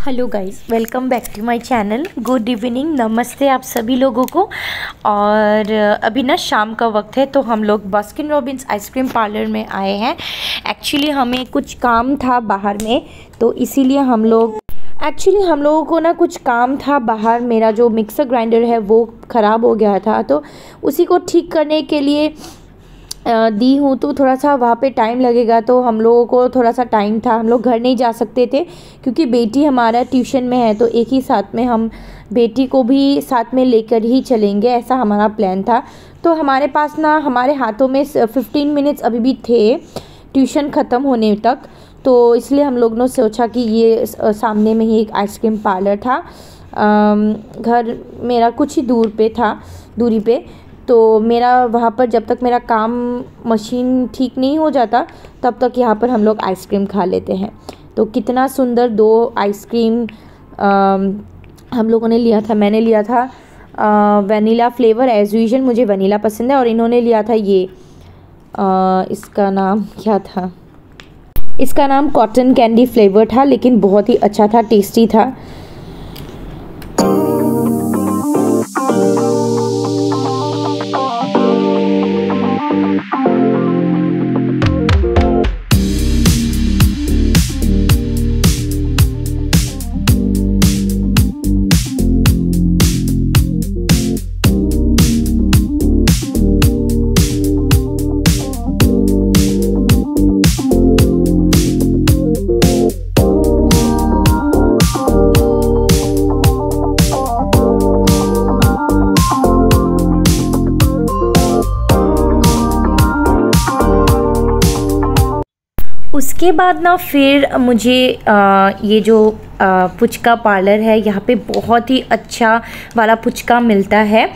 Hello guys, welcome back to my channel. Good evening, नमस्ते आप सभी लोगों को। और अभी ना शाम का वक्त है, तो हम लोग बास्किन रॉबिन्स आइसक्रीम पार्लर में आए हैं। एक्चुअली हमें कुछ काम था बाहर में, तो इसीलिए हम लोगों को ना कुछ काम था बाहर। मेरा जो मिक्सर ग्राइंडर है वो ख़राब हो गया था, तो उसी को ठीक करने के लिए दी हूँ। तो थोड़ा सा वहाँ पे टाइम लगेगा, तो हम लोगों को थोड़ा सा टाइम था। हम लोग घर नहीं जा सकते थे क्योंकि बेटी हमारा ट्यूशन में है, तो एक ही साथ में हम बेटी को भी साथ में लेकर ही चलेंगे, ऐसा हमारा प्लान था। तो हमारे पास ना हमारे हाथों में 15 मिनट्स अभी भी थे ट्यूशन ख़त्म होने तक, तो इसलिए हम लोग ने सोचा कि ये सामने में ही एक आइसक्रीम पार्लर था। घर मेरा कुछ ही दूरी पे, तो मेरा वहाँ पर जब तक मेरा काम मशीन ठीक नहीं हो जाता तब तक यहाँ पर हम लोग आइसक्रीम खा लेते हैं। तो कितना सुंदर 2 आइसक्रीम हम लोगों ने लिया था। मैंने लिया था वनीला फ्लेवर, एज यूजुअल मुझे वनीला पसंद है, और इन्होंने लिया था ये इसका नाम क्या था, इसका नाम कॉटन कैंडी फ्लेवर था, लेकिन बहुत ही अच्छा था, टेस्टी था। उसके बाद ना फिर मुझे ये जो पुचका पार्लर है, यहाँ पे बहुत ही अच्छा वाला पुचका मिलता है,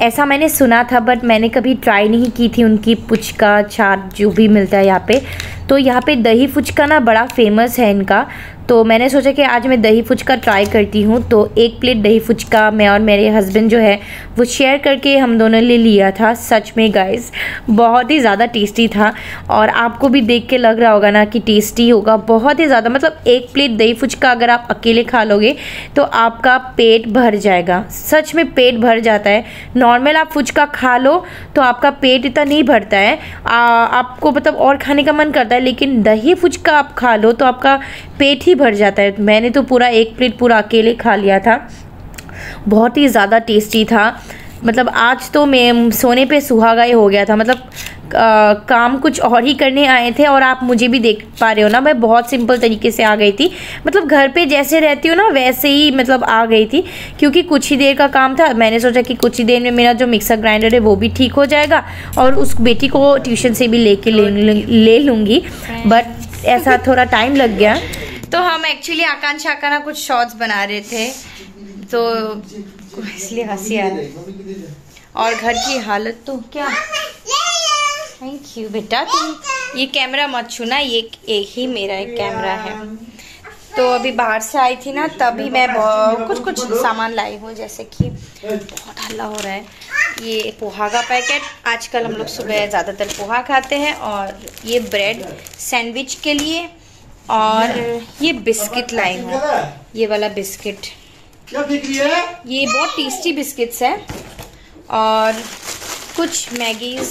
ऐसा मैंने सुना था, बट मैंने कभी ट्राई नहीं की थी उनकी पुचका चाट जो भी मिलता है यहाँ पे। तो यहाँ पे दही पुचका ना बड़ा फेमस है इनका, तो मैंने सोचा कि आज मैं दही पुचका ट्राई करती हूँ। तो 1 प्लेट दही पुचका मैं और मेरे हस्बैंड जो है वो शेयर करके हम दोनों ने लिया था। सच में गाइस बहुत ही ज़्यादा टेस्टी था, और आपको भी देख के लग रहा होगा ना कि टेस्टी होगा बहुत ही ज़्यादा। मतलब 1 प्लेट दही पुचका अगर आप अकेले खा लोगे तो आपका पेट भर जाएगा, सच में पेट भर जाता है। नॉर्मल आप पुचका खा लो तो आपका पेट इतना नहीं भरता है, आपको मतलब और खाने का मन करता है, लेकिन दही पुचका आप खा लो तो आपका पेट ही भर जाता है। मैंने तो पूरा 1 प्लेट पूरा अकेले खा लिया था, बहुत ही ज़्यादा टेस्टी था। मतलब आज तो मैं सोने पे सुहागा ही हो गया था। मतलब काम कुछ और ही करने आए थे, और आप मुझे भी देख पा रहे हो ना, मैं बहुत सिंपल तरीके से आ गई थी। मतलब घर पे जैसे रहती हूँ ना वैसे ही मतलब आ गई थी, क्योंकि कुछ ही देर का काम था। मैंने सोचा कि कुछ ही देर में मेरा जो मिक्सर ग्राइंडर है वो भी ठीक हो जाएगा, और उस बेटी को ट्यूशन से भी ले लूँगी, बट ऐसा थोड़ा टाइम लग गया। तो हम एक्चुअली आकांक्षा का ना कुछ शॉर्ट्स बना रहे थे, तो इसलिए हंसी आ रही, और घर की हालत तो क्या। थैंक यू बेटा, तुम ये कैमरा मत छूना, ये एक ही मेरा एक कैमरा है। तो अभी बाहर से आई थी ना, तभी मैं कुछ सामान लाई हूँ, जैसे कि बहुत हल्ला हो रहा है। ये पोहा का पैकेट, आजकल हम लोग सुबह ज़्यादातर पोहा खाते हैं, और ये ब्रेड सैंडविच के लिए, और ये बिस्किट लाई हूँ, ये वाला बिस्किट, क्या दिख रही है? ये बहुत टेस्टी बिस्किट्स है, और कुछ मैगीज,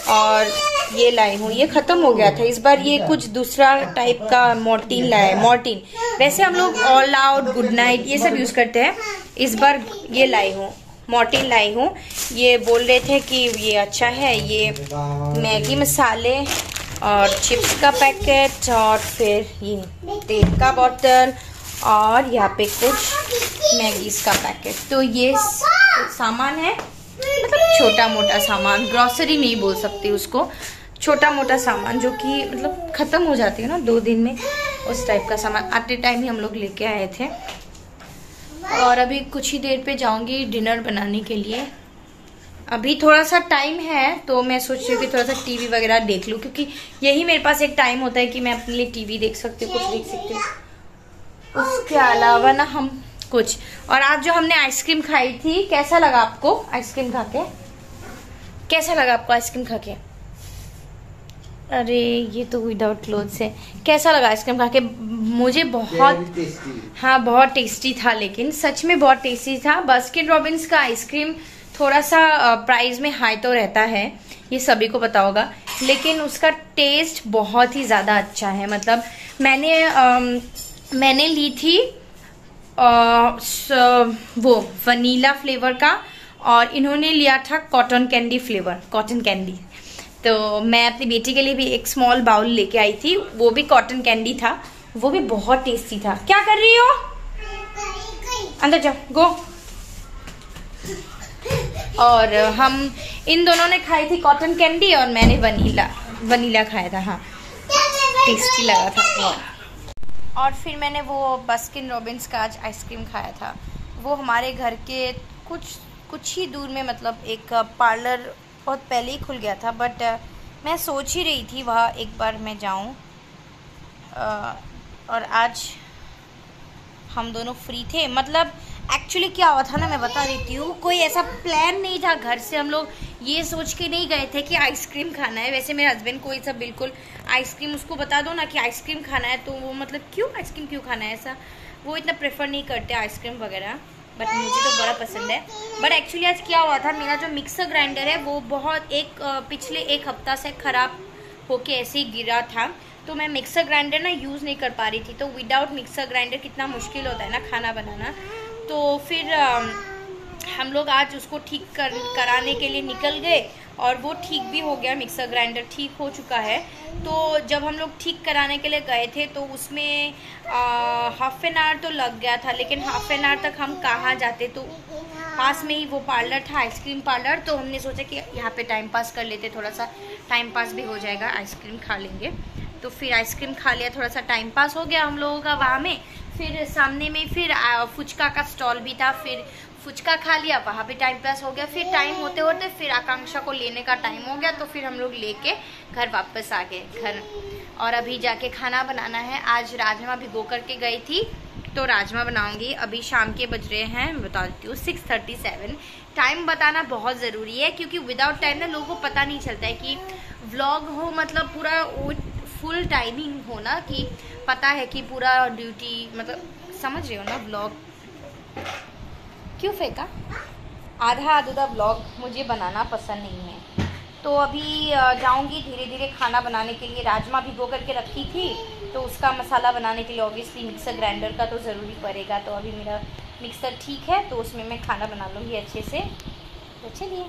और ये लाई हूँ। ये ख़त्म हो गया था इस बार, ये कुछ दूसरा टाइप का मॉर्टिन लाया है। मॉर्टिन वैसे हम लोग ऑल आउट, गुड नाइट ये सब यूज़ करते हैं, इस बार ये लाई हूँ, मॉर्टिन लाई हूँ। ये बोल रहे थे कि ये अच्छा है। ये मैगी मसाले और चिप्स का पैकेट, और फिर ये तेल का बोतल, और यहाँ पे कुछ मैगीज का पैकेट। तो ये सामान है, मतलब छोटा मोटा सामान, ग्रोसरी नहीं बोल सकती उसको, छोटा मोटा सामान जो कि मतलब ख़त्म हो जाती है ना 2 दिन में, उस टाइप का सामान एट ए टाइम ही हम लोग लेके आए थे। और अभी कुछ ही देर पे जाऊंगी डिनर बनाने के लिए। अभी थोड़ा सा टाइम है, तो मैं सोच रही हूँ कि थोड़ा सा टीवी वगैरह देख लूँ, क्योंकि यही मेरे पास एक टाइम होता है कि मैं अपने लिए टीवी देख सकती हूँ, कुछ देख सकती हूँ। उसके अलावा ना हम कुछ, और आज जो हमने आइसक्रीम खाई थी, कैसा लगा आपको आइसक्रीम खा के? कैसा लगा आपको आइसक्रीम खा के? अरे ये तो विदाउट क्लोथ्स है। कैसा लगा आइसक्रीम खा के? मुझे बहुत, हाँ बहुत टेस्टी था, लेकिन सच में बहुत टेस्टी था। बास्किन रॉबिन्स का आइसक्रीम थोड़ा सा प्राइस में हाई तो रहता है, ये सभी को पता होगा, लेकिन उसका टेस्ट बहुत ही ज़्यादा अच्छा है। मतलब मैंने ली थी वो वनीला फ्लेवर का, और इन्होंने लिया था cotton candy flavour, cotton candy. तो मैं अपनी बेटी के लिए भी एक स्मॉल बाउल लेके आई थी, वो भी कॉटन कैंडी था, वो भी बहुत टेस्टी था। क्या कर रही हो? अंदर जाओ, गो। और हम इन दोनों ने खाई थी कॉटन कैंडी और मैंने वनीला खाया था। हाँ टेस्टी लगा था। और फिर मैंने वो बास्किन रॉबिन्स का आज आइसक्रीम खाया था। वो हमारे घर के कुछ ही दूर में, मतलब एक पार्लर बहुत पहले ही खुल गया था, बट मैं सोच ही रही थी वहाँ एक बार मैं जाऊँ। और आज हम दोनों फ्री थे। मतलब एक्चुअली क्या हुआ था ना, मैं बता देती हूँ। कोई ऐसा प्लान नहीं था घर से, हम लोग ये सोच के नहीं गए थे कि आइसक्रीम खाना है। वैसे मेरे हस्बैंड को ये सब बिल्कुल, आइसक्रीम उसको बता दो ना कि आइसक्रीम खाना है तो वो मतलब क्यों आइसक्रीम क्यों खाना है, ऐसा वो इतना प्रेफर नहीं करते आइसक्रीम वगैरह, बट मुझे तो बड़ा पसंद है। बट एक्चुअली आज क्या हुआ था, मेरा जो मिक्सर ग्राइंडर है वो बहुत पिछले एक हफ्ता से ख़राब होके ऐसे ही गिरा था, तो मैं मिक्सर ग्राइंडर ना यूज़ नहीं कर पा रही थी। तो विदाउट मिक्सर ग्राइंडर कितना मुश्किल होता है ना खाना बनाना। तो फिर हम लोग आज उसको ठीक कराने के लिए निकल गए, और वो ठीक भी हो गया, मिक्सर ग्राइंडर ठीक हो चुका है। तो जब हम लोग ठीक कराने के लिए गए थे तो उसमें हाफ एन आवर तो लग गया था, लेकिन हाफ एन आवर तक हम कहाँ जाते, तो पास में ही वो पार्लर था, आइसक्रीम पार्लर। तो हमने सोचा कि यहाँ पे टाइम पास कर लेते, थोड़ा सा टाइम पास भी हो जाएगा, आइसक्रीम खा लेंगे। तो फिर आइसक्रीम खा लिया, थोड़ा सा टाइम पास हो गया हम लोगों का वहाँ में। फिर सामने में फिर फुचका का स्टॉल भी था, फिर फुचका खा लिया, वहाँ पे टाइम पास हो गया। फिर टाइम होते होते फिर आकांक्षा को लेने का टाइम हो गया, तो फिर हम लोग लेके घर वापस आ गए घर। और अभी जाके खाना बनाना है। आज राजमा भिगो करके गई थी, तो राजमा बनाऊंगी। अभी शाम के बज रहे हैं, मैं बता देती हूँ 6:37। टाइम बताना बहुत ज़रूरी है, क्योंकि विदाउट टाइम ना लोगों को पता नहीं चलता है कि व्लॉग हो, मतलब पूरा फुल टाइमिंग हो ना, कि पता है कि पूरा ड्यूटी, मतलब समझ रहे हो ना। व्लॉग क्यों फेंका? आधा अधूरा व्लॉग मुझे बनाना पसंद नहीं है। तो अभी जाऊंगी धीरे धीरे खाना बनाने के लिए। राजमा भिगो करके रखी थी, तो उसका मसाला बनाने के लिए ऑब्वियसली मिक्सर ग्राइंडर का तो ज़रूरी पड़ेगा। तो अभी मेरा मिक्सर ठीक है, तो उसमें मैं खाना बना लूँगी अच्छे से। तो चलिए।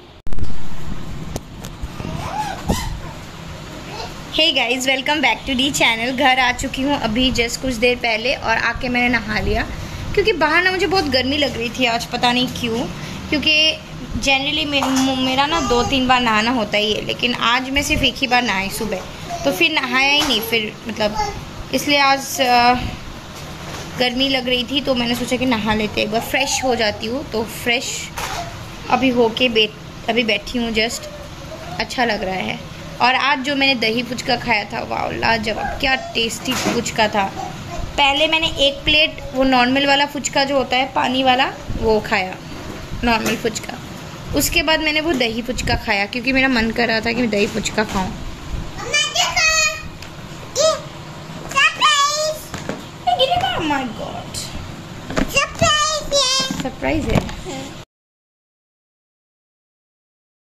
Hey guys, welcome back to the channel. घर आ चुकी हूँ अभी जस्ट कुछ देर पहले, और आके मैंने नहा लिया, क्योंकि बाहर ना मुझे बहुत गर्मी लग रही थी आज, पता नहीं क्यों। क्योंकि जनरली मेरा ना 2-3 बार नहाना होता ही है, लेकिन आज मैं सिर्फ एक ही बार नहाई सुबह, तो फिर नहाया ही नहीं फिर, मतलब इसलिए आज गर्मी लग रही थी, तो मैंने सोचा कि नहा लेते एक बार, फ्रेश हो जाती हूँ। तो फ्रेश अभी होके अभी बैठी हूँ जस्ट, अच्छा लग रहा है। और आज जो मैंने दही फुचका खाया था, वाह लाजवाब, क्या टेस्टी फुचका था। पहले मैंने एक प्लेट वो नॉर्मल वाला फुचका जो होता है पानी वाला, वो खाया, नॉर्मल फुचका। उसके बाद मैंने वो दही फुचका खाया, क्योंकि मेरा मन कर रहा था कि मैं दही फुचका खाऊं। माय गॉड, सरप्राइज है।